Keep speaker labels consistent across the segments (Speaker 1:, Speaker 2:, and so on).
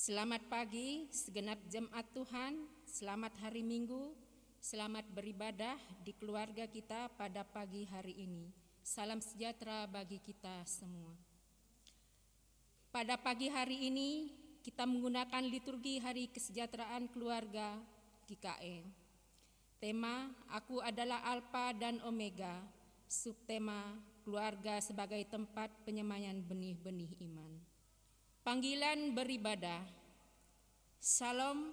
Speaker 1: Selamat pagi segenap jemaat Tuhan, selamat hari Minggu, selamat beribadah di keluarga kita pada pagi hari ini. Salam sejahtera bagi kita semua. Pada pagi hari ini kita menggunakan liturgi Hari Kesejahteraan Keluarga GKE. Tema Aku adalah Alfa dan Omega, subtema keluarga sebagai tempat penyemayan benih-benih iman. Panggilan beribadah. Salam,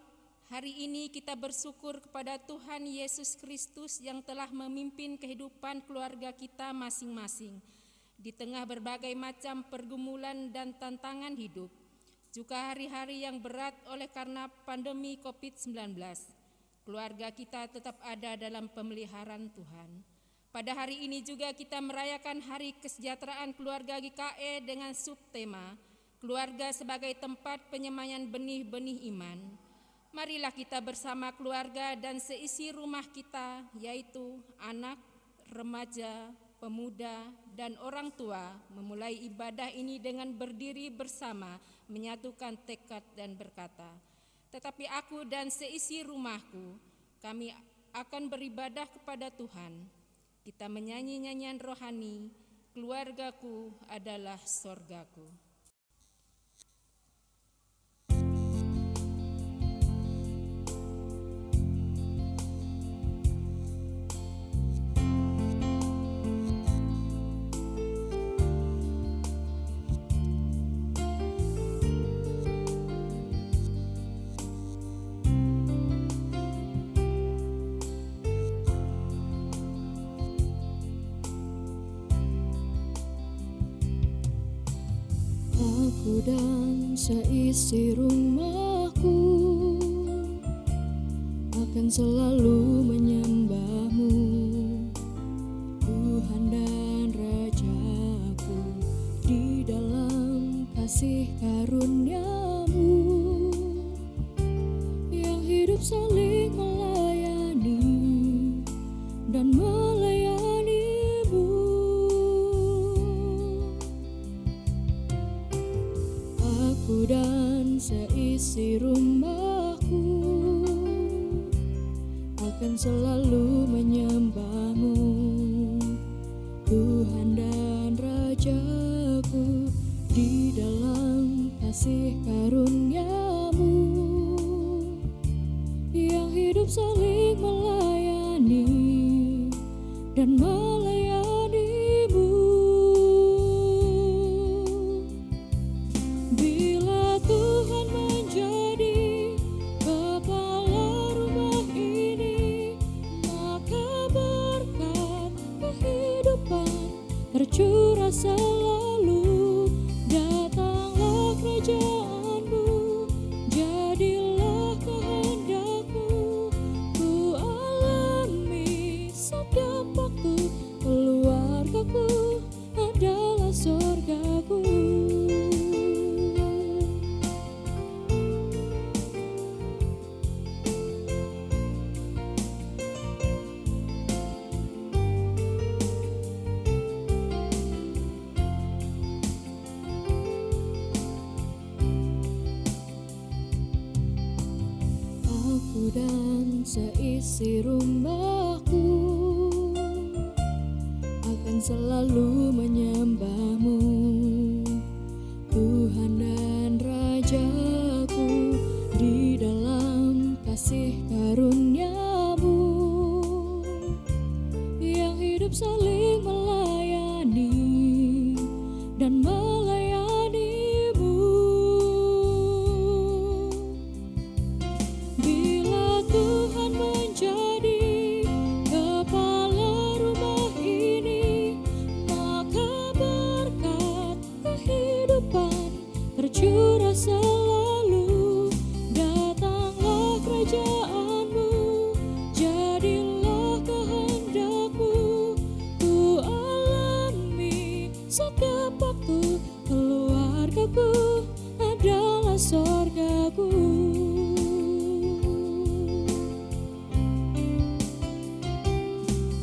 Speaker 1: hari ini kita bersyukur kepada Tuhan Yesus Kristus yang telah memimpin kehidupan keluarga kita masing-masing di tengah berbagai macam pergumulan dan tantangan hidup, juga hari-hari yang berat oleh karena pandemi COVID-19. Keluarga kita tetap ada dalam pemeliharaan Tuhan. Pada hari ini juga kita merayakan Hari Kesejahteraan Keluarga GKE dengan subtema keluarga sebagai tempat penyemayan benih-benih iman. Marilah kita bersama keluarga dan seisi rumah kita, yaitu anak, remaja, pemuda, dan orang tua, memulai ibadah ini dengan berdiri bersama, menyatukan tekad dan berkata, "Tetapi aku dan seisi rumahku, kami akan beribadah kepada Tuhan." Kita menyanyi nyanyian rohani, "Keluargaku adalah sorgaku."
Speaker 2: Aku dan seisi rumahku akan selalu menyembah-Mu, Tuhan dan Rajaku, di dalam kasih karunia-Mu yang hidup saling melayani dan melayani-Mu. Aku dan seisi rumahku akan selalu menyembah-Mu, Tuhan dan Rajaku, di dalam kasih karunia-Mu yang hidup saling melayani dan melayani-Mu. Bila Tuhan menjadi kepala rumah ini, maka berkat kehidupan tercurah selalu. Datanglah kerajaan-Mu, jadilah kehendak-Mu, ku alami setiap waktu. Keluargaku adalah sorgaku. Aku dan seisi rumahku akan selalu menyembah-Mu, Tuhan dan Rajaku, di dalam kasih karunia-Mu yang hidup saling melayani dan melayani-Mu. Bila Tuhan menjadi kepala rumah ini, maka berkat kehidupan tercurah selalu. Datanglah kerajaan-Mu, jadilah kehendak-Mu, ku alami setiap waktu. Keluargaku adalah sorgaku.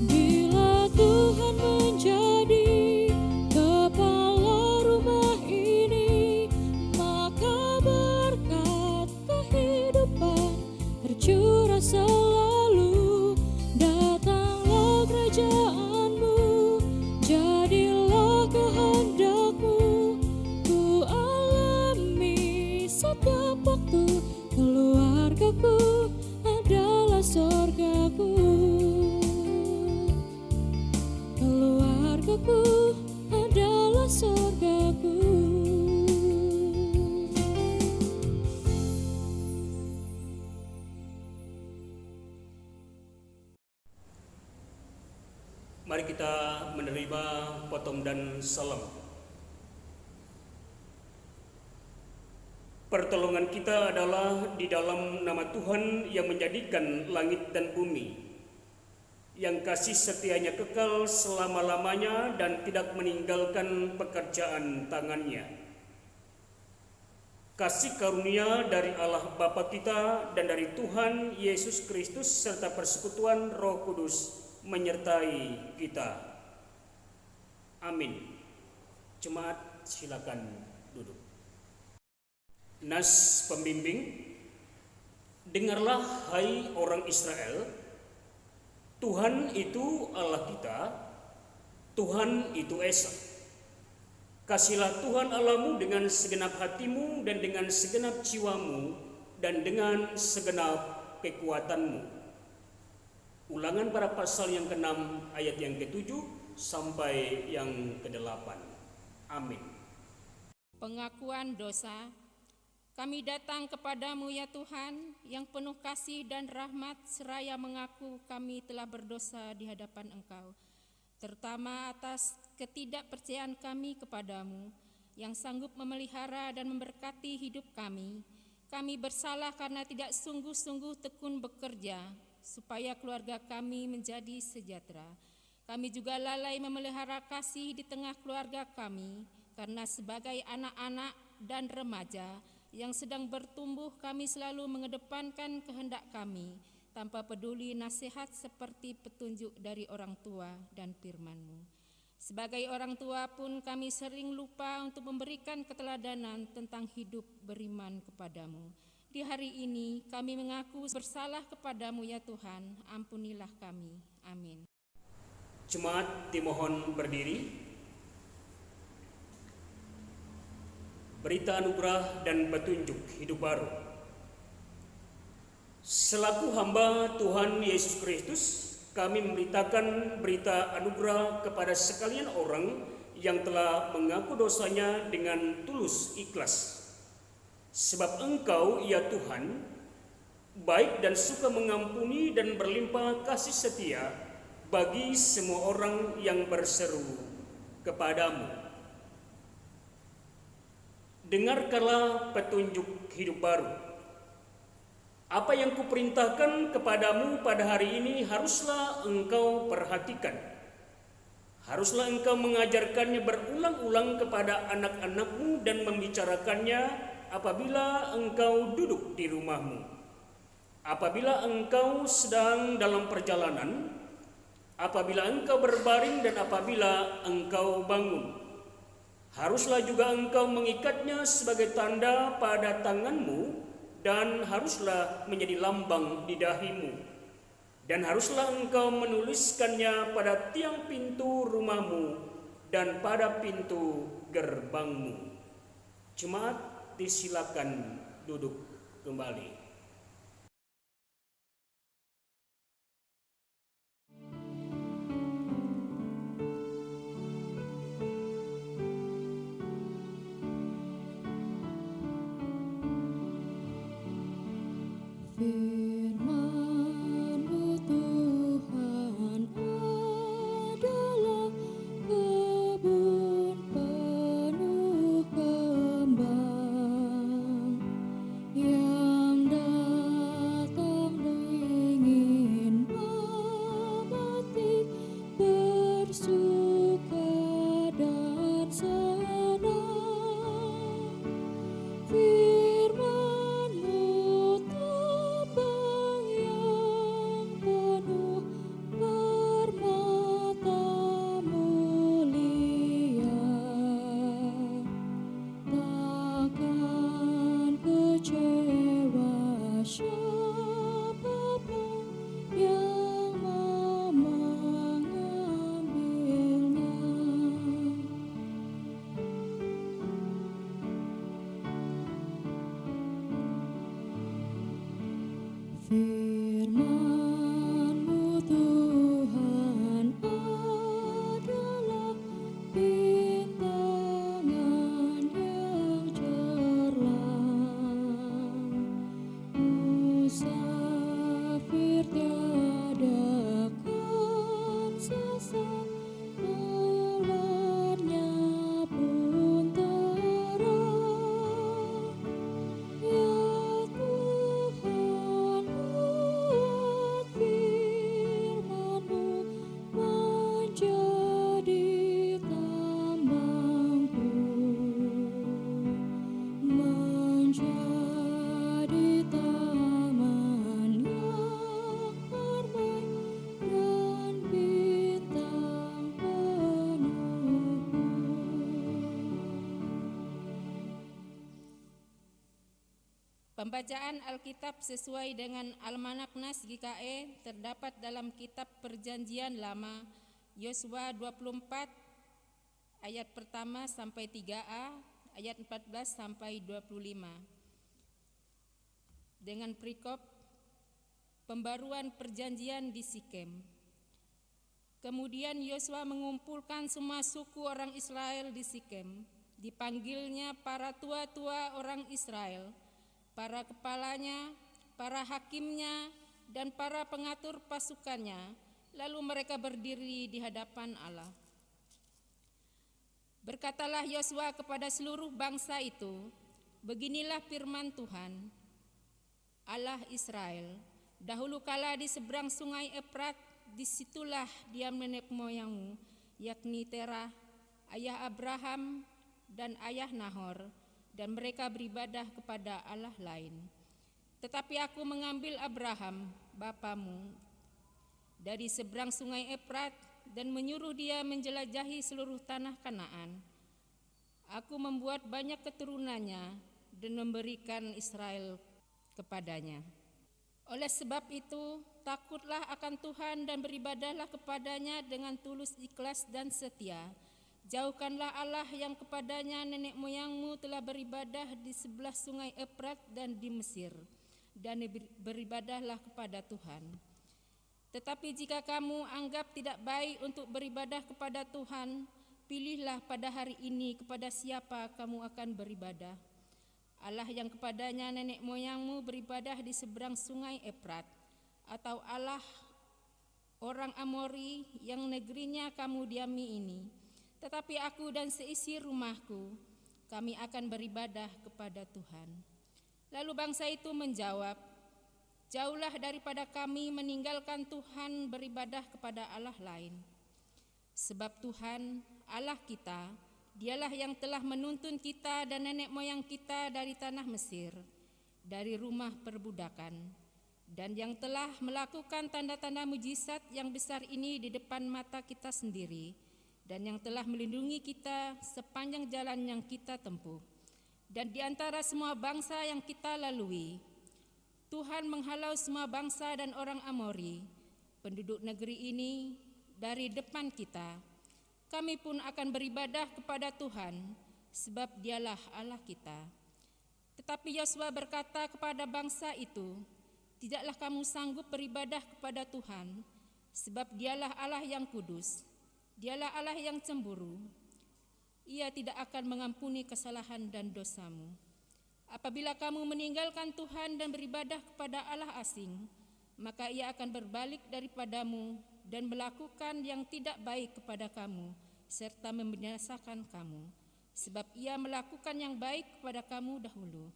Speaker 2: Bila Tuhan menjadi kepala rumah ini, maka Keluargaku adalah sorgaku. Keluargaku adalah sorgaku.
Speaker 3: Mari kita menerima potong dan salam. Pertolongan kita adalah di dalam nama Tuhan yang menjadikan langit dan bumi, yang kasih setianya kekal selama-lamanya dan tidak meninggalkan pekerjaan tangannya. Kasih karunia dari Allah Bapa kita dan dari Tuhan Yesus Kristus serta persekutuan Roh Kudus menyertai kita. Amin. Jemaat, silakan duduk. Nas pembimbing. Dengarlah hai orang Israel, Tuhan itu Allah kita, Tuhan itu Esa. Kasihlah Tuhan Allahmu dengan segenap hatimu dan dengan segenap jiwamu dan dengan segenap kekuatanmu. Ulangan pada pasal yang ke-6 ayat yang ke-7 sampai yang ke-8. Amin.
Speaker 1: Pengakuan dosa. Kami datang kepadamu ya Tuhan, yang penuh kasih dan rahmat, seraya mengaku kami telah berdosa di hadapan Engkau, terutama atas ketidakpercayaan kami kepadamu, yang sanggup memelihara dan memberkati hidup kami. Kami bersalah karena tidak sungguh-sungguh tekun bekerja, supaya keluarga kami menjadi sejahtera. Kami juga lalai memelihara kasih di tengah keluarga kami, karena sebagai anak-anak dan remaja yang sedang bertumbuh, kami selalu mengedepankan kehendak kami, tanpa peduli nasihat seperti petunjuk dari orang tua dan firman-Mu. Sebagai orang tua pun kami sering lupa untuk memberikan keteladanan tentang hidup beriman kepadamu. Di hari ini kami mengaku bersalah kepadamu ya Tuhan, ampunilah kami. Amin.
Speaker 3: Jemaat dimohon berdiri. Berita anugerah dan petunjuk hidup baru. Selaku hamba Tuhan Yesus Kristus, kami memberitakan berita anugerah kepada sekalian orang yang telah mengaku dosanya dengan tulus ikhlas. Sebab Engkau, ya Tuhan, baik dan suka mengampuni dan berlimpah kasih setia bagi semua orang yang berseru kepadamu. Dengarkanlah petunjuk hidup baru. Apa yang kuperintahkan kepadamu pada hari ini haruslah engkau perhatikan. Haruslah engkau mengajarkannya berulang-ulang kepada anak-anakmu dan membicarakannya apabila engkau duduk di rumahmu, apabila engkau sedang dalam perjalanan, apabila engkau berbaring dan apabila engkau bangun. Haruslah juga engkau mengikatnya sebagai tanda pada tanganmu dan haruslah menjadi lambang di dahimu. Dan haruslah engkau menuliskannya pada tiang pintu rumahmu dan pada pintu gerbangmu. Jemaat, disilakan duduk kembali.
Speaker 2: Firman-Mu Tuhan adalah kebun penuh kembang yang
Speaker 1: Pembacaan Alkitab sesuai dengan Almanak Nas GKE terdapat dalam kitab Perjanjian Lama, Yosua 24 ayat pertama sampai 3a, ayat 14 sampai 25. Dengan perikop pembaruan perjanjian di Sikem. Kemudian Yosua mengumpulkan semua suku orang Israel di Sikem. Dipanggilnya para tua-tua orang Israel, para kepalanya, para hakimnya, dan para pengatur pasukannya. Lalu mereka berdiri di hadapan Allah. Berkatalah Yosua kepada seluruh bangsa itu, beginilah firman Tuhan, Allah Israel, dahulu kala di seberang sungai Efrat, disitulah diam nenek moyangmu, yakni Terah, ayah Abraham dan ayah Nahor, dan mereka beribadah kepada Allah lain. Tetapi aku mengambil Abraham, bapamu, dari seberang sungai Efrat dan menyuruh dia menjelajahi seluruh tanah Kanaan. Aku membuat banyak keturunannya dan memberikan Israel kepadanya. Oleh sebab itu, takutlah akan Tuhan dan beribadahlah kepadanya dengan tulus, ikhlas, dan setia. Jauhkanlah Allah yang kepadanya nenek moyangmu telah beribadah di sebelah sungai Efrat dan di Mesir, dan beribadahlah kepada Tuhan. Tetapi jika kamu anggap tidak baik untuk beribadah kepada Tuhan, pilihlah pada hari ini kepada siapa kamu akan beribadah. Allah yang kepadanya nenek moyangmu beribadah di seberang sungai Efrat, atau Allah orang Amori yang negerinya kamu diami ini. Tetapi aku dan seisi rumahku, kami akan beribadah kepada Tuhan. Lalu bangsa itu menjawab, jauhlah daripada kami meninggalkan Tuhan beribadah kepada Allah lain. Sebab Tuhan, Allah kita, Dialah yang telah menuntun kita dan nenek moyang kita dari tanah Mesir, dari rumah perbudakan, dan yang telah melakukan tanda-tanda mujizat yang besar ini di depan mata kita sendiri, dan yang telah melindungi kita sepanjang jalan yang kita tempuh. Dan di antara semua bangsa yang kita lalui, Tuhan menghalau semua bangsa dan orang Amori, penduduk negeri ini, dari depan kita. Kami pun akan beribadah kepada Tuhan, sebab Dialah Allah kita. Tetapi Yosua berkata kepada bangsa itu, tidaklah kamu sanggup beribadah kepada Tuhan, sebab Dialah Allah yang kudus, Dialah Allah yang cemburu. Ia tidak akan mengampuni kesalahan dan dosamu. Apabila kamu meninggalkan Tuhan dan beribadah kepada Allah asing, maka Ia akan berbalik daripadamu dan melakukan yang tidak baik kepada kamu, serta membinasakan kamu, sebab Ia melakukan yang baik kepada kamu dahulu.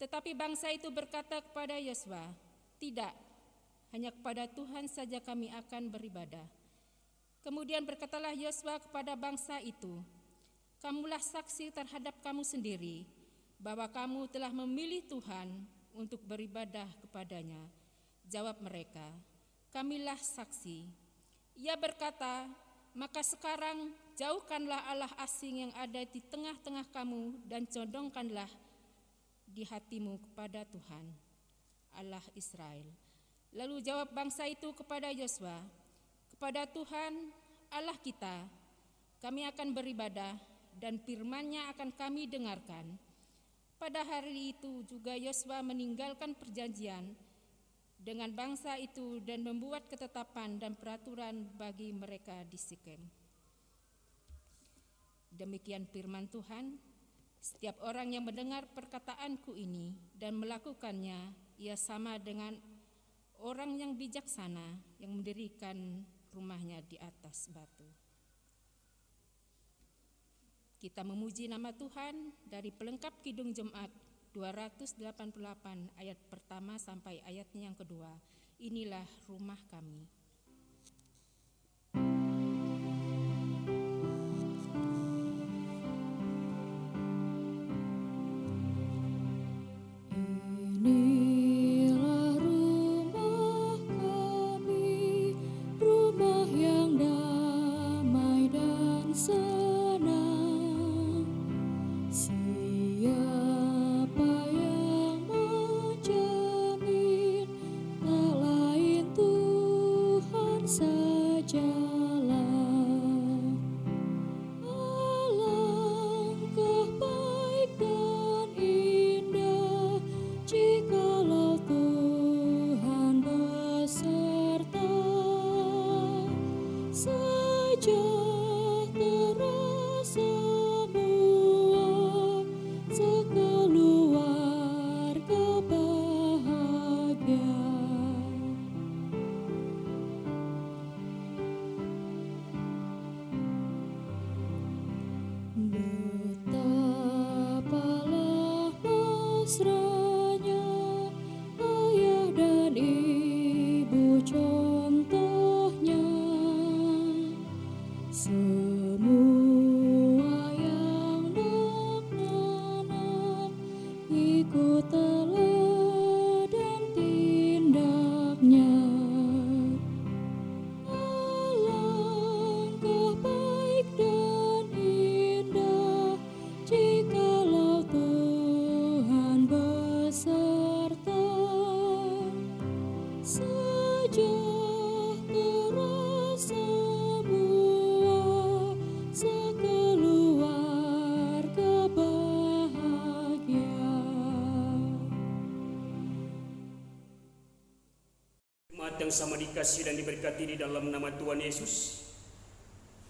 Speaker 1: Tetapi bangsa itu berkata kepada Yosua, tidak, hanya kepada Tuhan saja kami akan beribadah. Kemudian berkatalah Yosua kepada bangsa itu, kamulah saksi terhadap kamu sendiri, bahwa kamu telah memilih Tuhan untuk beribadah kepadanya. Jawab mereka, kamilah saksi. Ia berkata, maka sekarang jauhkanlah Allah asing yang ada di tengah-tengah kamu dan condongkanlah di hatimu kepada Tuhan, Allah Israel. Lalu jawab bangsa itu kepada Yosua, kepada Tuhan Allah kita, kami akan beribadah dan firman-Nya akan kami dengarkan. Pada hari itu juga Yosua meninggalkan perjanjian dengan bangsa itu dan membuat ketetapan dan peraturan bagi mereka di Sikem. Demikian firman Tuhan. Setiap orang yang mendengar perkataanku ini dan melakukannya, ia sama dengan orang yang bijaksana yang mendirikan rumahnya di atas batu. Kita memuji nama Tuhan dari pelengkap Kidung Jemaat 288 ayat pertama sampai ayatnya yang kedua. Inilah rumah kami.
Speaker 2: Inilah rumah kami, rumah yang damai dan senang. Siapa yang mesranya, ayah dan ibu contohnya. Semua yang nak ikut teladan tindaknya. Alangkah baik dan indah jikalau Tuhan beserta, sejahtera semua, sekeluarga bahagia.
Speaker 3: Jemaat yang sama dikasih dan diberkati di dalam nama Tuhan Yesus,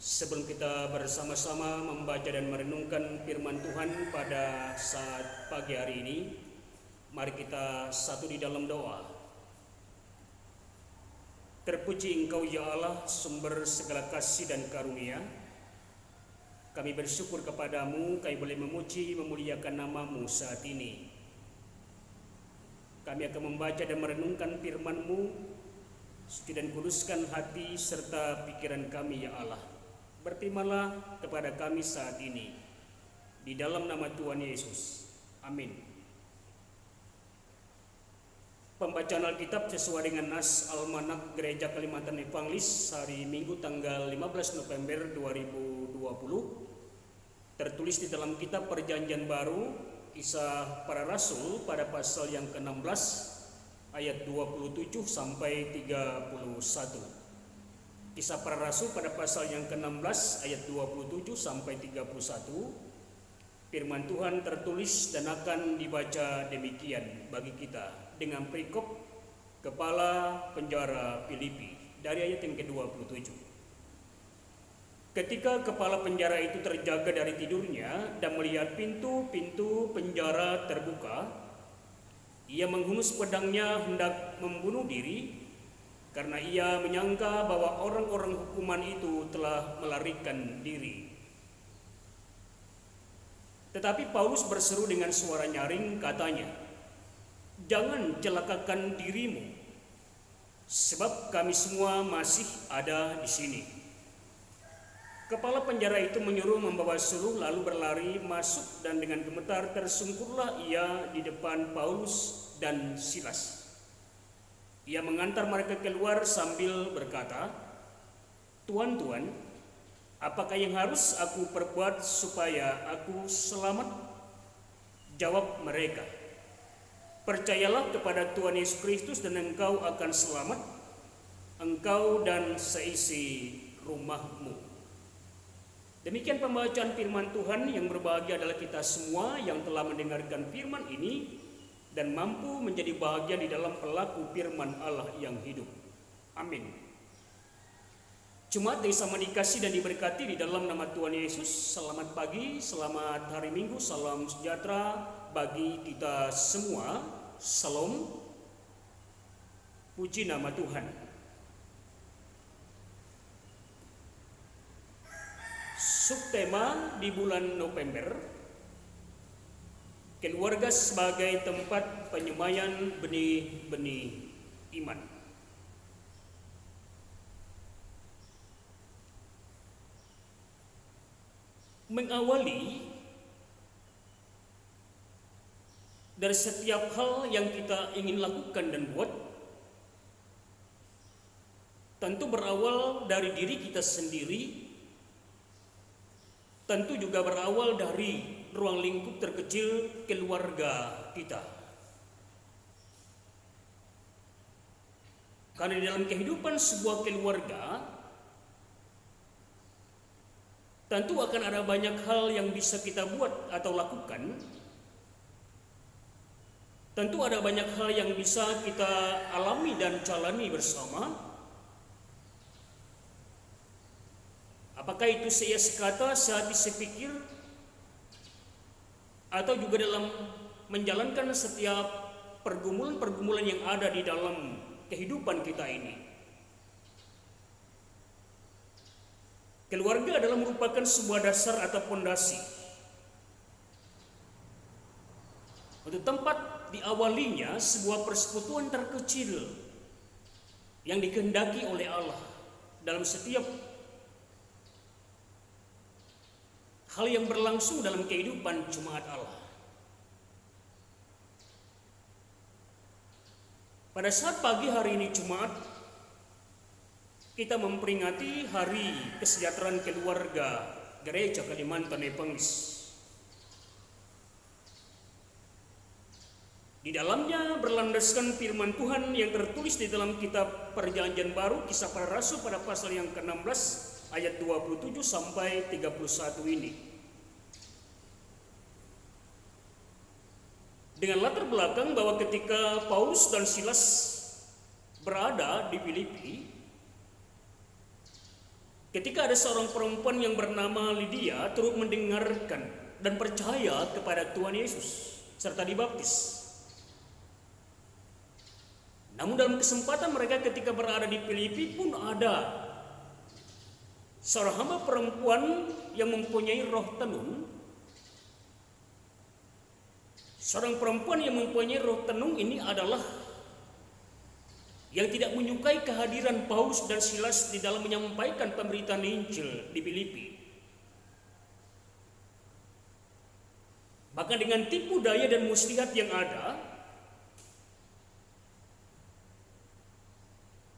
Speaker 3: sebelum kita bersama-sama membaca dan merenungkan firman Tuhan pada saat pagi hari ini, mari kita satu di dalam doa. Terpuji Engkau ya Allah, sumber segala kasih dan karunia. Kami bersyukur kepadamu, kami boleh memuji, memuliakan nama-Mu saat ini. Kami akan membaca dan merenungkan firman-Mu. Suci dan kuduskan hati serta pikiran kami ya Allah. Berfirmanlah kepada kami saat ini, di dalam nama Tuhan Yesus. Amin. Pembacaan Alkitab sesuai dengan nas Almanak Gereja Kalimantan Evangelis hari Minggu tanggal 15 November 2020. Tertulis di dalam kitab Perjanjian Baru, Kisah Para Rasul pada pasal yang ke-16 ayat 27 sampai 31. Kisah Para Rasul pada pasal yang ke-16 ayat 27 sampai 31. Firman Tuhan tertulis dan akan dibaca demikian bagi kita dengan perikop kepala penjara Filipi dari ayat yang ke-27. Ketika kepala penjara itu terjaga dari tidurnya dan melihat pintu-pintu penjara terbuka, ia menghunus pedangnya hendak membunuh diri karena ia menyangka bahwa orang-orang hukuman itu telah melarikan diri. Tetapi Paulus berseru dengan suara nyaring, katanya, "Jangan celakakan dirimu, sebab kami semua masih ada di sini." Kepala penjara itu menyuruh membawa suluh lalu berlari masuk, dan dengan gemetar tersungkurlah ia di depan Paulus dan Silas. Ia mengantar mereka keluar sambil berkata, "Tuan-tuan, apakah yang harus aku perbuat supaya aku selamat?" Jawab mereka, "Percayalah kepada Tuhan Yesus Kristus dan engkau akan selamat, engkau dan seisi rumahmu." Demikian pembacaan firman Tuhan. Yang berbahagia adalah kita semua yang telah mendengarkan firman ini dan mampu menjadi bahagia di dalam pelaku firman Allah yang hidup. Amin. Jemaat yang sama dikasih dan diberkati di dalam nama Tuhan Yesus, selamat pagi, selamat hari Minggu, salam sejahtera bagi kita semua. Salam, puji nama Tuhan. Subtema di bulan November, keluarga sebagai tempat penyemayan benih-benih iman. Mengawali dari setiap hal yang kita ingin lakukan dan buat, tentu berawal dari diri kita sendiri, tentu juga berawal dari ruang lingkup terkecil keluarga kita. Karena di dalam kehidupan sebuah keluarga, tentu akan ada banyak hal yang bisa kita buat atau lakukan. Tentu ada banyak hal yang bisa kita alami dan jalani bersama. Apakah itu saya sekata, sehati sepikir, atau juga dalam menjalankan setiap pergumulan-pergumulan yang ada di dalam kehidupan kita ini. Keluarga adalah merupakan sebuah dasar atau pondasi Untuk tempat diawalinya sebuah persekutuan terkecil yang dikehendaki oleh Allah dalam setiap hal yang berlangsung dalam kehidupan jemaat Allah. Pada saat pagi hari ini Jumat, kita memperingati Hari Kesejahteraan Keluarga Gereja Kalimantan Evangelis. Di dalamnya berlandaskan firman Tuhan yang tertulis di dalam kitab Perjanjian Baru, Kisah Para Rasul pada pasal yang ke-16 ayat 27 sampai 31 ini. Dengan latar belakang bahwa ketika Paulus dan Silas berada di Filipi, ketika ada seorang perempuan yang bernama Lydia turut mendengarkan dan percaya kepada Tuhan Yesus serta dibaptis. Namun dalam kesempatan mereka ketika berada di Filipi pun ada seorang hamba perempuan yang mempunyai roh tenung. Seorang perempuan yang mempunyai roh tenung ini adalah yang tidak menyukai kehadiran Paulus dan Silas di dalam menyampaikan pemberitaan Injil di Filipi. Bahkan dengan tipu daya dan muslihat yang ada,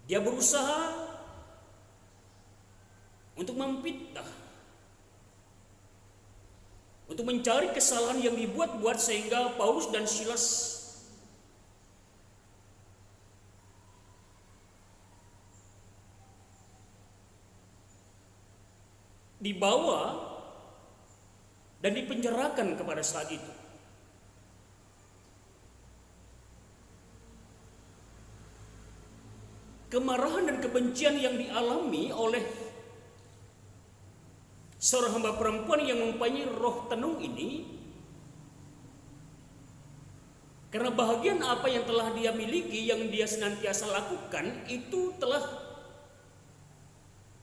Speaker 3: dia berusaha untuk memfitnah, untuk mencari kesalahan yang dibuat-buat sehingga Paulus dan Silas dibawa dan dipenjarakan kepada saat itu. Kemarahan dan kebencian yang dialami oleh seorang hamba perempuan yang mempunyai roh tenung ini, karena bahagian apa yang telah dia miliki, yang dia senantiasa lakukan, itu telah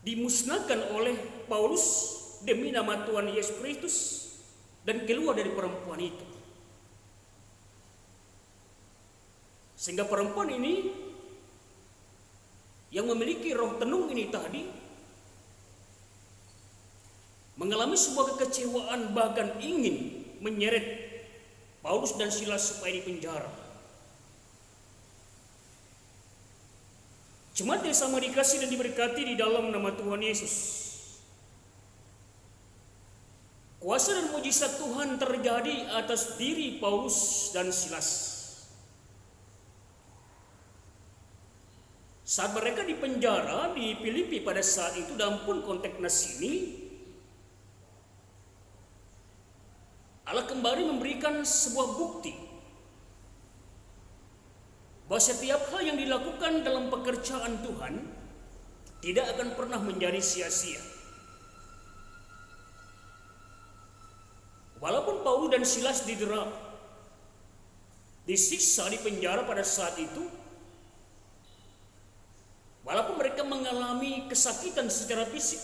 Speaker 3: dimusnahkan oleh Paulus demi nama Tuhan Yesus Kristus dan keluar dari perempuan itu. Sehingga perempuan ini yang memiliki roh tenung ini tadi mengalami sebuah kekecewaan, bahkan ingin menyeret Paulus dan Silas supaya dipenjara. Jemaat yang sama dikasih dan diberkati di dalam nama Tuhan Yesus, kuasa dan mujizat Tuhan terjadi atas diri Paulus dan Silas. Saat mereka dipenjara di Filipi pada saat itu, dalam pun konteks nas ini, Allah kembali memberikan sebuah bukti bahwa setiap hal yang dilakukan dalam pekerjaan Tuhan tidak akan pernah menjadi sia-sia. Walaupun Paulus dan Silas didera, disiksa, dipenjara pada saat itu, walaupun mereka mengalami kesakitan secara fisik,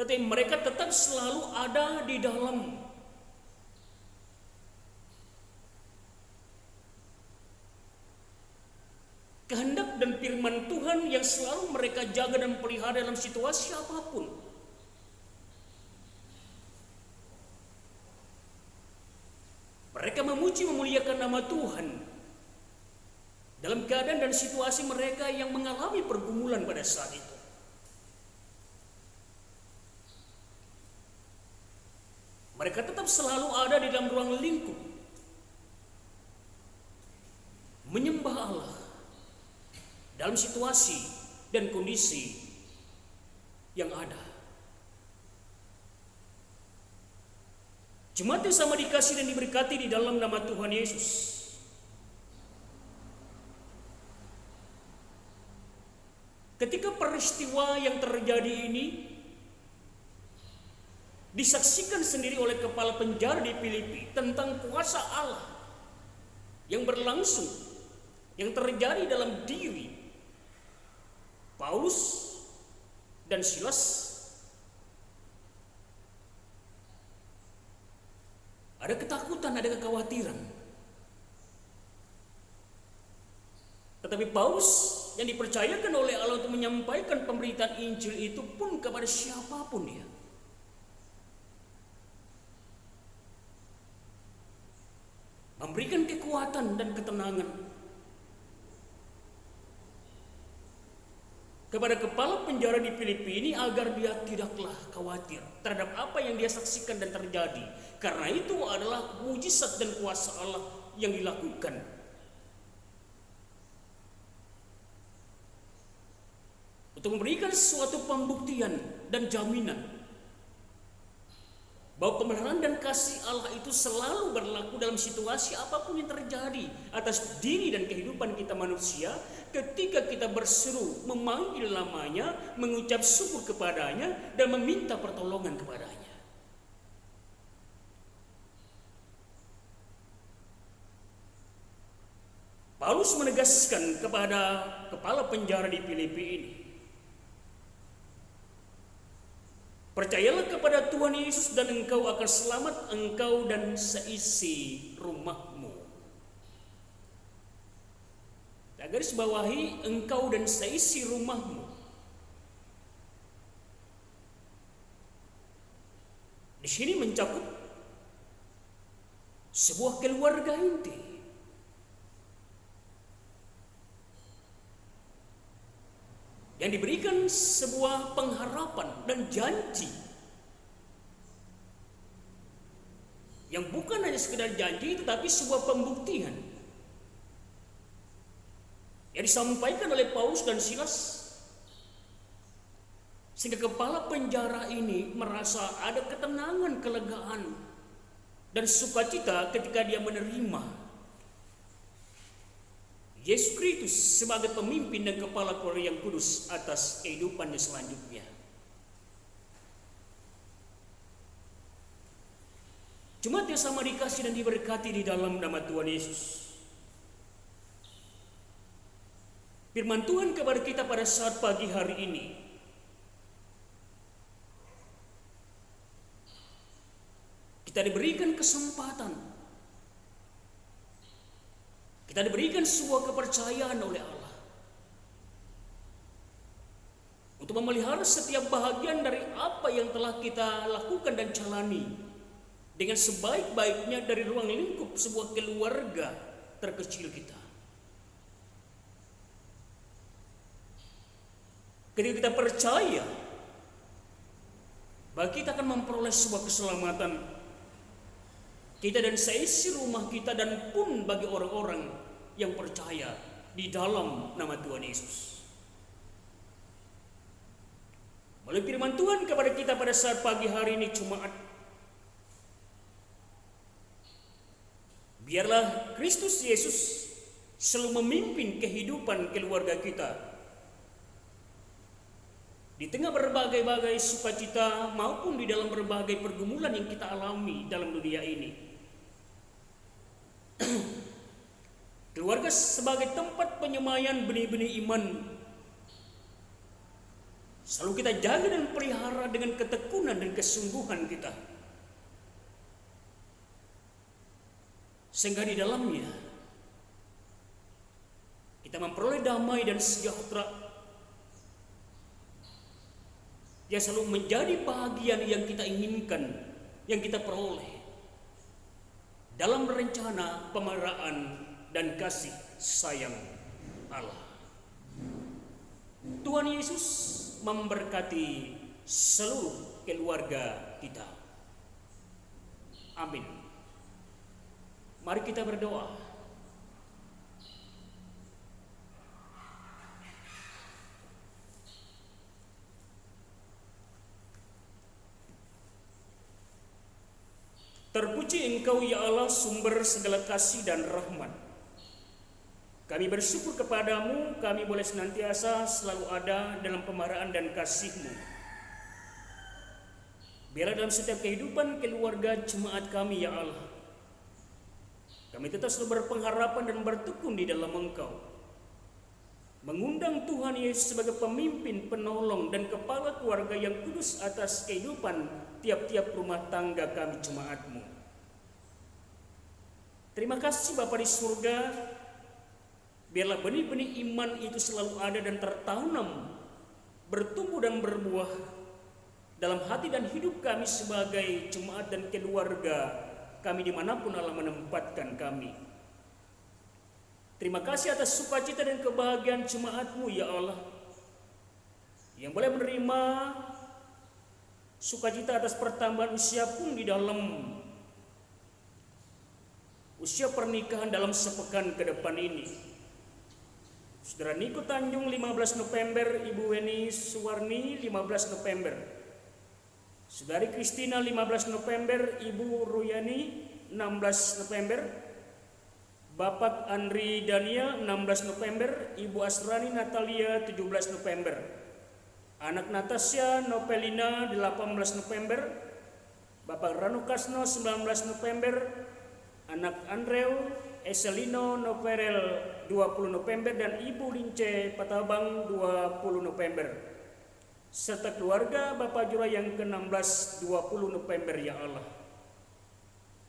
Speaker 3: tetapi mereka tetap selalu ada di dalam kehendak dan firman Tuhan yang selalu mereka jaga dan pelihara dalam situasi apapun. Mereka memuji memuliakan nama Tuhan dalam keadaan dan situasi mereka yang mengalami pergumulan pada saat itu. Mereka tetap selalu ada di dalam ruang lingkup menyembah Allah dalam situasi dan kondisi yang ada. Jemaat yang sama dikasih dan diberkati di dalam nama Tuhan Yesus, ketika peristiwa yang terjadi ini disaksikan sendiri oleh kepala penjara di Filipi tentang kuasa Allah yang berlangsung, yang terjadi dalam diri Paulus dan Silas, Ada ketakutan, ada kekhawatiran. Tetapi Paulus yang dipercayakan oleh Allah untuk menyampaikan pemberitaan Injil itu pun kepada siapapun dia. Memberikan kekuatan dan ketenangan kepada kepala penjara di Filipi ini agar dia tidaklah khawatir terhadap apa yang dia saksikan dan terjadi. Karena itu adalah mujizat dan kuasa Allah yang dilakukan. Untuk memberikan suatu pembuktian dan jaminan bahwa pemeliharaan dan kasih Allah itu selalu berlaku dalam situasi apapun yang terjadi atas diri dan kehidupan kita manusia, ketika kita berseru, memanggil namanya, mengucap syukur kepadanya, dan meminta pertolongan kepadanya. Paulus menegaskan kepada kepala penjara di Filipi ini, percayalah kepada Tuhan Yesus dan engkau akan selamat, engkau dan seisi rumahmu. Garis bawahi, engkau dan seisi rumahmu. Di sini mencakup sebuah keluarga inti. Yang diberikan sebuah pengharapan dan janji yang bukan hanya sekedar janji, tetapi sebuah pembuktian yang disampaikan oleh Paulus dan Silas, sehingga kepala penjara ini merasa ada ketenangan, kelegaan, dan sukacita ketika dia menerima Yesus Kristus sebagai pemimpin dan kepala keluarga yang kudus atas kehidupannya selanjutnya. Jemaat yang sama dikasih dan diberkati di dalam nama Tuhan Yesus. Firman Tuhan kepada kita pada saat pagi hari ini kita diberikan kesempatan, kita diberikan sebuah kepercayaan oleh Allah untuk memelihara setiap bahagian dari apa yang telah kita lakukan dan jalani dengan sebaik-baiknya dari ruang lingkup sebuah keluarga terkecil kita. Ketika kita percaya bahwa kita akan memperoleh sebuah keselamatan, kita dan seisi rumah kita, dan pun bagi orang-orang yang percaya di dalam nama Tuhan Yesus. Melalui firman Tuhan kepada kita pada saat pagi hari ini Jumat, biarlah Kristus Yesus selalu memimpin kehidupan keluarga kita di tengah berbagai-bagai sukacita maupun di dalam berbagai pergumulan yang kita alami dalam dunia ini. Keluarga sebagai tempat penyemayan benih-benih iman selalu kita jaga dan pelihara dengan ketekunan dan kesungguhan kita, sehingga di dalamnya kita memperoleh damai dan sejahtera yang selalu menjadi bahagian yang kita inginkan, yang kita peroleh dalam rencana pemeliharaan dan kasih sayang Allah. Tuhan Yesus memberkati seluruh keluarga kita. Amin. Mari kita berdoa. Terpuji Engkau ya Allah, sumber segala kasih dan rahmat. Kami bersyukur kepadamu, kami boleh senantiasa selalu ada dalam pemeliharaan dan kasih-Mu. Biarlah dalam setiap kehidupan keluarga jemaat kami ya Allah, kami tetap selalu berpengharapan dan bertekun di dalam Engkau. Mengundang Tuhan Yesus sebagai pemimpin, penolong, dan kepala keluarga yang kudus atas kehidupan tiap-tiap rumah tangga kami jemaat-Mu. Terima kasih Bapa di surga, biarlah benih-benih iman itu selalu ada dan tertanam, bertumbuh dan berbuah dalam hati dan hidup kami sebagai jemaat dan keluarga kami dimanapun Allah menempatkan kami. Terima kasih atas sukacita dan kebahagiaan jemaat-Mu ya Allah, yang boleh menerima sukacita atas pertambahan usia pun di dalam usia pernikahan dalam sepekan ke depan ini. Saudara Niko Tanjung 15 November, Ibu Weni Suwarni 15 November. Saudari Kristina 15 November, Ibu Ruyani 16 November. Bapak Andri Daniel 16 November, Ibu Asrani Natalia 17 November. Anak Natasha Nopelina 18 November. Bapak Rano Kasno 19 November. Anak Andreu Eselino Noverel 20 November dan Ibu Lince Patabang 20 November. Serta keluarga Bapak Jura yang ke-16 20 November ya Allah.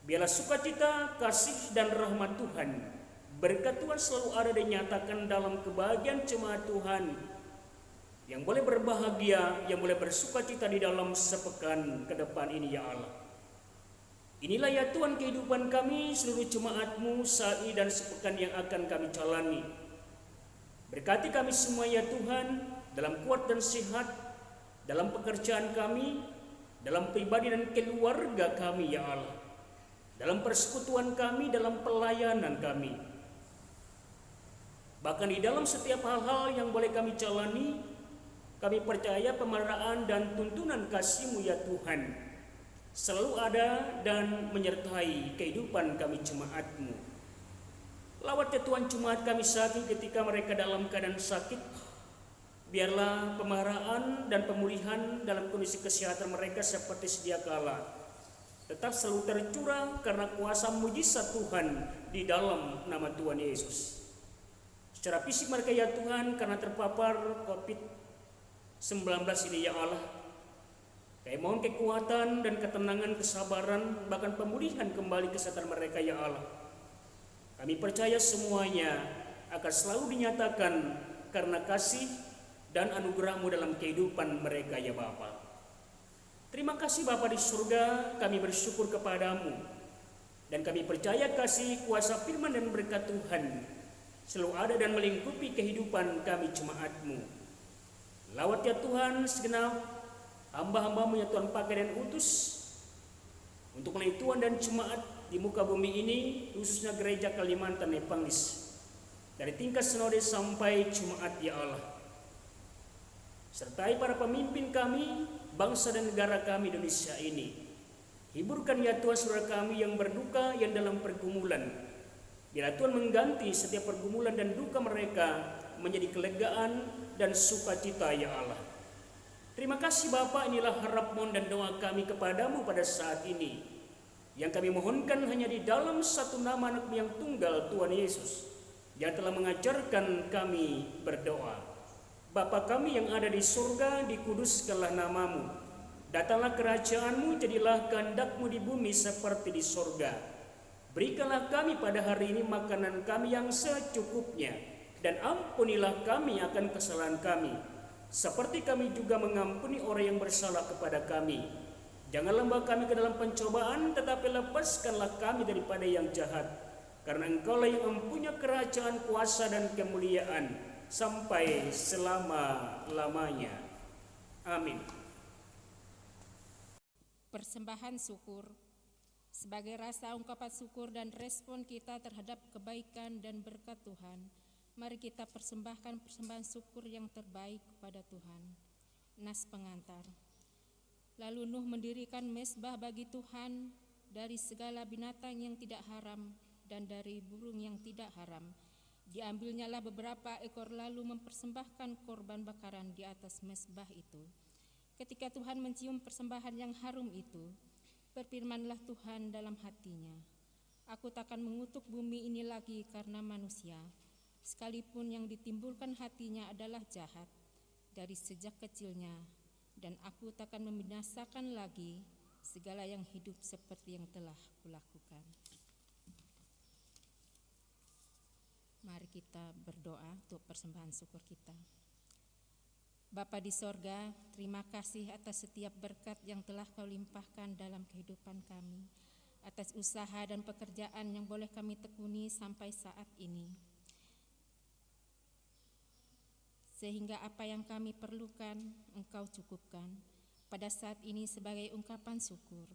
Speaker 3: Biarlah sukacita, kasih dan rahmat Tuhan, berkat Tuhan selalu ada dan nyatakan dalam kebahagiaan jemaat Tuhan yang boleh berbahagia, yang boleh bersukacita di dalam sepekan ke depan ini ya Allah. Inilah ya Tuhan kehidupan kami, seluruh jemaat-Mu saat ini dan sepekan yang akan kami jalani. Berkati kami semua ya Tuhan, dalam kuat dan sehat, dalam pekerjaan kami, dalam pribadi dan keluarga kami ya Allah, dalam persekutuan kami, dalam pelayanan kami. Bahkan di dalam setiap hal-hal yang boleh kami jalani, kami percaya pemeliharaan dan tuntunan kasih-Mu ya Tuhan selalu ada dan menyertai kehidupan kami jemaat-Mu. Lawat ya Tuhan jemaat kami saat ini ketika mereka dalam keadaan sakit. Biarlah pemeliharaan dan pemulihan dalam kondisi kesehatan mereka seperti sedia kala tetap selalu tercurah karena kuasa mujizat Tuhan di dalam nama Tuhan Yesus. Secara fisik mereka ya Tuhan karena terpapar COVID-19 ini ya Allah, kami mohon kekuatan dan ketenangan, kesabaran, bahkan pemulihan kembali kesehatan mereka ya Allah. Kami percaya semuanya akan selalu dinyatakan karena kasih dan anugerah-Mu dalam kehidupan mereka ya Bapa. Terima kasih Bapa di surga, kami bersyukur kepadamu. Dan kami percaya kasih, kuasa firman dan berkat Tuhan selalu ada dan melingkupi kehidupan kami jemaat-Mu. Lawat ya Tuhan segenap hamba-hamba-Mu ya Tuhan pakai dan utus untuk melayani Tuhan dan jemaat di muka bumi ini, khususnya gereja Kalimantan Epanglis, dari tingkat sinode sampai jemaat ya Allah. Sertai para pemimpin kami, bangsa dan negara kami Indonesia ini. Hiburkan ya Tuhan saudara kami yang berduka, yang dalam pergumulan. Biarlah Tuhan mengganti setiap pergumulan dan duka mereka menjadi kelegaan dan sukacita ya Allah. Terima kasih Bapa, inilah harap mohon dan doa kami kepadamu pada saat ini. Yang kami mohonkan hanya di dalam satu nama anak yang tunggal Tuhan Yesus, yang telah mengajarkan kami berdoa. Bapa kami yang ada di surga, dikuduskanlah namamu. Datanglah kerajaan-Mu, jadilah kehendak-Mu di bumi seperti di surga. Berikanlah kami pada hari ini makanan kami yang secukupnya, dan ampunilah kami akan kesalahan kami, seperti kami juga mengampuni orang yang bersalah kepada kami. Janganlah membawa kami ke dalam pencobaan, tetapi lepaskanlah kami daripada yang jahat. Karena Engkaulah yang mempunyai kerajaan, kuasa dan kemuliaan sampai selama-lamanya. Amin.
Speaker 1: Persembahan syukur. Sebagai rasa ungkapan syukur dan respon kita terhadap kebaikan dan berkat Tuhan, mari kita persembahkan persembahan syukur yang terbaik kepada Tuhan. Nas pengantar. Lalu Nuh mendirikan mezbah bagi Tuhan dari segala binatang yang tidak haram dan dari burung yang tidak haram. Diambilnyalah beberapa ekor lalu mempersembahkan korban bakaran di atas mezbah itu. Ketika Tuhan mencium persembahan yang harum itu, berfirmanlah Tuhan dalam hatinya, "Aku takkan mengutuk bumi ini lagi karena manusia, sekalipun yang ditimbulkan hatinya adalah jahat dari sejak kecilnya, dan aku takkan membinasakan lagi segala yang hidup seperti yang telah kulakukan." kita berdoa untuk persembahan syukur kita. Bapa di sorga, terima kasih atas setiap berkat yang telah Kau limpahkan dalam kehidupan kami, atas usaha dan pekerjaan yang boleh kami tekuni sampai saat ini. Sehingga apa yang kami perlukan, Engkau cukupkan. Pada saat ini sebagai ungkapan syukur,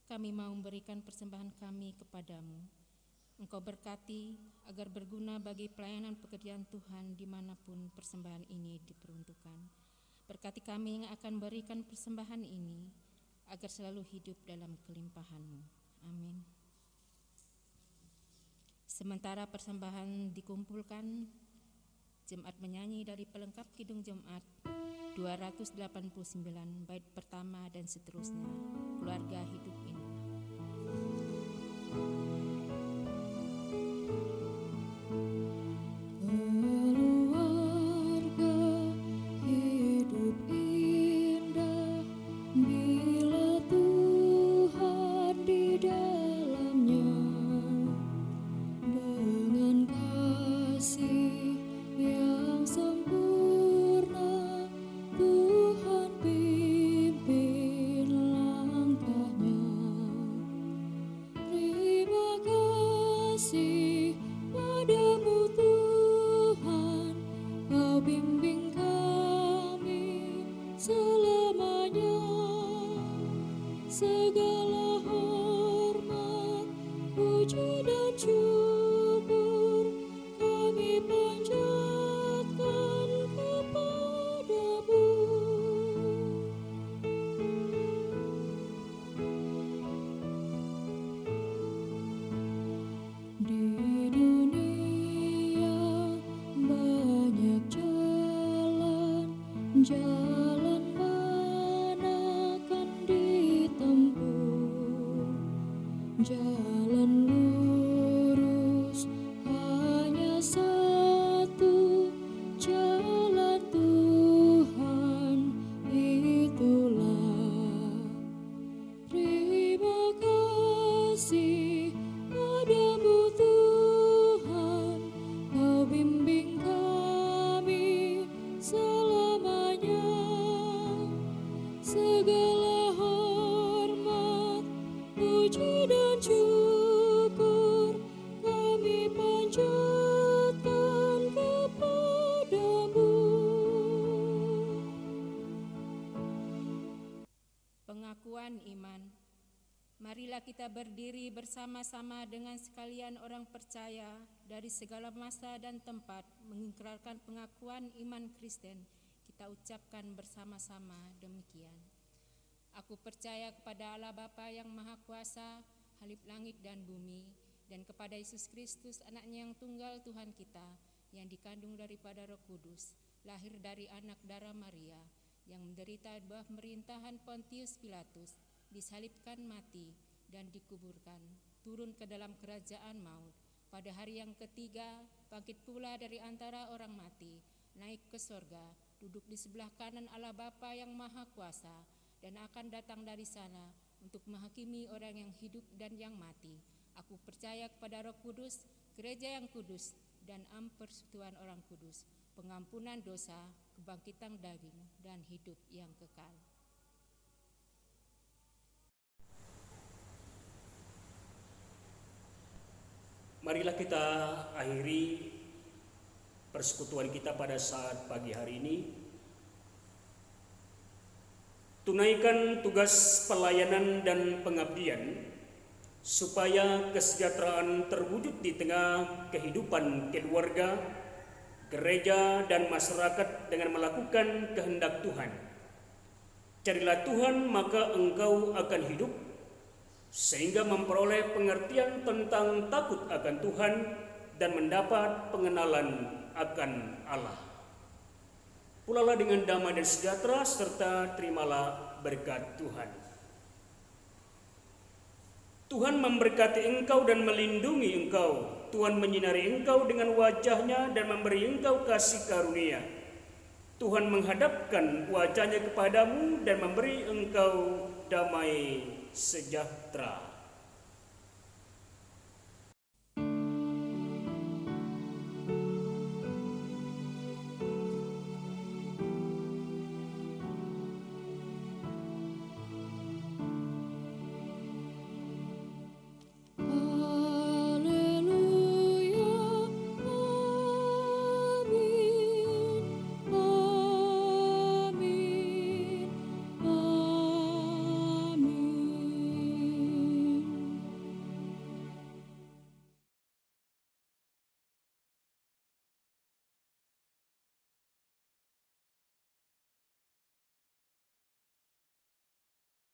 Speaker 1: kami mau memberikan persembahan kami kepadamu. Engkau berkati agar berguna bagi pelayanan pekerjaan Tuhan dimanapun persembahan ini diperuntukkan. Berkati kami yang akan berikan persembahan ini, agar selalu hidup dalam kelimpahan-Mu. Amin. Sementara persembahan dikumpulkan, Jemaat menyanyi dari pelengkap Kidung Jemaat 289 bait pertama dan seterusnya, Keluarga Hidup Indah.
Speaker 2: Segala hormat, puji dan syukur kami panjatkan kepadamu. Di dunia banyak jalan jalan lurus, hanya satu jalan Tuhan, itulah. Terima kasih padamu Tuhan, Kau bimbing kami selamanya. Segala hormat, puji dan syukur kami panjatkan kepadamu.
Speaker 1: Pengakuan iman. Marilah kita berdiri bersama-sama dengan sekalian orang percaya dari segala masa dan tempat mengikrarkan pengakuan iman Kristen. Kita ucapkan bersama-sama demikian. Aku percaya kepada Allah Bapa yang Maha Kuasa, Khalif langit dan bumi, dan kepada Yesus Kristus, Anaknya yang tunggal Tuhan kita, yang dikandung daripada Roh Kudus, lahir dari anak darah Maria, yang menderita di bawah pemerintahan Pontius Pilatus, disalibkan mati dan dikuburkan, turun ke dalam kerajaan maut. Pada hari yang ketiga, bangkit pula dari antara orang mati, naik ke sorga, duduk di sebelah kanan Allah Bapa yang Maha Kuasa, dan akan datang dari sana untuk menghakimi orang yang hidup dan yang mati. Aku percaya kepada Roh Kudus, gereja yang kudus, dan persekutuan orang kudus, pengampunan dosa, kebangkitan daging, dan hidup yang kekal.
Speaker 3: Marilah kita akhiri persekutuan kita pada saat pagi hari ini. Tunaikan tugas pelayanan dan pengabdian supaya kesejahteraan terwujud di tengah kehidupan keluarga, gereja, dan masyarakat dengan melakukan kehendak Tuhan. Carilah Tuhan, maka engkau akan hidup, sehingga memperoleh pengertian tentang takut akan Tuhan dan mendapat pengenalan akan Allah. Pulalah dengan damai dan sejahtera, serta terimalah berkat Tuhan. Tuhan memberkati engkau dan melindungi engkau. Tuhan menyinari engkau dengan wajah-Nya dan memberi engkau kasih karunia. Tuhan menghadapkan wajah-Nya kepadamu dan memberi engkau damai sejahtera.